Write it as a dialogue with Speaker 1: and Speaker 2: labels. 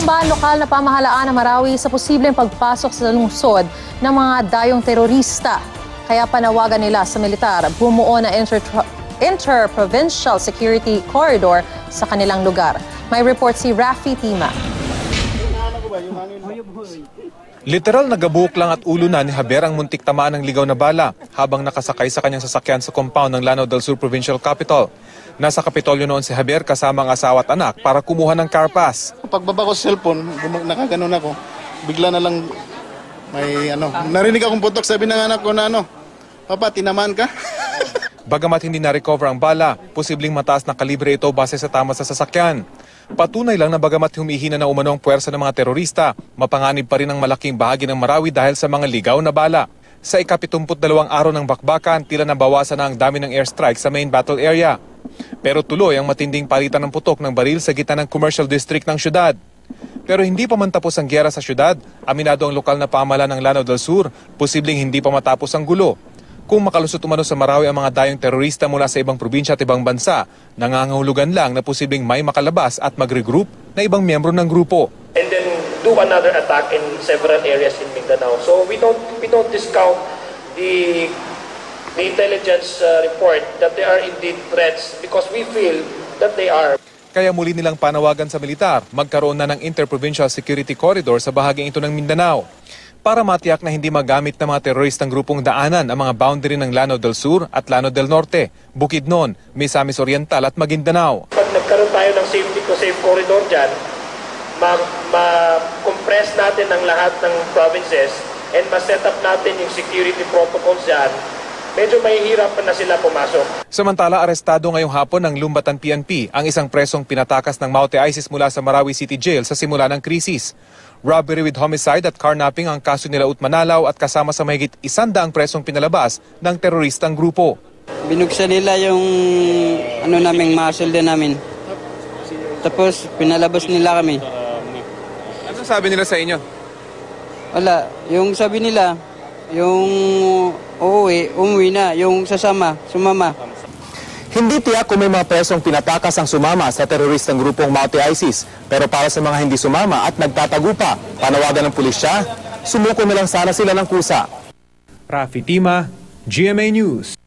Speaker 1: Pinangangamba ang lokal na pamahalaan ng Marawi sa posibleng pagpasok sa lungsod ng mga dayong terorista. Kaya panawagan nila sa militar bumuo na interprovincial security corridor sa kanilang lugar. May report si Rafi Tima.
Speaker 2: Literal na gabuhok lang at ulo na ni Javier ang muntik tamaan ng ligaw na bala habang nakasakay sa kanyang sasakyan sa compound ng Lanao del Sur Provincial Capital. Nasa Kapitolyo noon si Javier kasama ang asawa at anak para kumuha ng car pass.
Speaker 3: Pagbaba ko sa cellphone, nakaganon ako. Bigla na lang may narinig akong putok, sabi ng anak ko na Papa, tinamaan ka?
Speaker 2: Bagamat hindi na-recover ang bala, posibleng mataas na kalibre ito base sa tama sa sasakyan. Patunay lang na bagamat humihina na umano ang puwersa ng mga terorista, mapanganib pa rin ang malaking bahagi ng Marawi dahil sa mga ligaw na bala. Sa ika-72 araw ng bakbakan, tila nabawasan na ang dami ng airstrike sa main battle area. Pero tuloy ang matinding palitan ng putok ng baril sa gitna ng commercial district ng syudad. Pero hindi pa man tapos ang giyera sa syudad, aminado ang lokal na pamahalaan ng Lanao del Sur, posibleng hindi pa matapos ang gulo. Kung makalusot umano sa Marawi ang mga dayong terorista mula sa ibang probinsya at ibang bansa, nangangahulugan lang na posibleng may makalabas at mag-regroup na ibang miyembro ng grupo.
Speaker 4: And then do another attack in several areas in Mindanao. So we don't discount the intelligence report that there are indeed threats because we feel that they are.
Speaker 2: Kaya muli nilang panawagan sa militar, magkaroon na ng interprovincial security corridor sa bahaging ito ng Mindanao para matiyak na hindi magamit ng mga teroristang grupong daanan ang mga boundary ng Lanao del Sur at Lanao del Norte, Bukidnon, Misamis Oriental at Maguindanao.
Speaker 4: Pag nagkaroon tayo ng safe corridor dyan, ma-compress natin ang lahat ng provinces and ma-set up natin yung security protocols dyan, medyo mahihirapan na sila pumasok.
Speaker 2: Samantala, arestado ngayong hapon ng Lumbatan PNP ang isang presong pinatakas ng Maute ISIS mula sa Marawi City Jail sa simula ng krisis. Robbery with homicide at carnapping ang kaso nila Utmanalaw at kasama sa mahigit 100 presong pinalabas ng teroristang grupo.
Speaker 5: Binuksan nila yung naming masulda namin. Tapos pinalabas nila kami.
Speaker 2: Ano sabi nila sa inyo?
Speaker 5: Wala, yung sabi nila, yung umuwi na, yung sumama.
Speaker 6: Hindi tiyak kung may mga presong pinatakas ang sumama sa teroristang grupong Maute ISIS. Pero para sa mga hindi sumama at nagtatago pa, panawagan ng pulisya, sumuko na lang sana sila ng kusa.
Speaker 2: Rafi Tima, GMA News.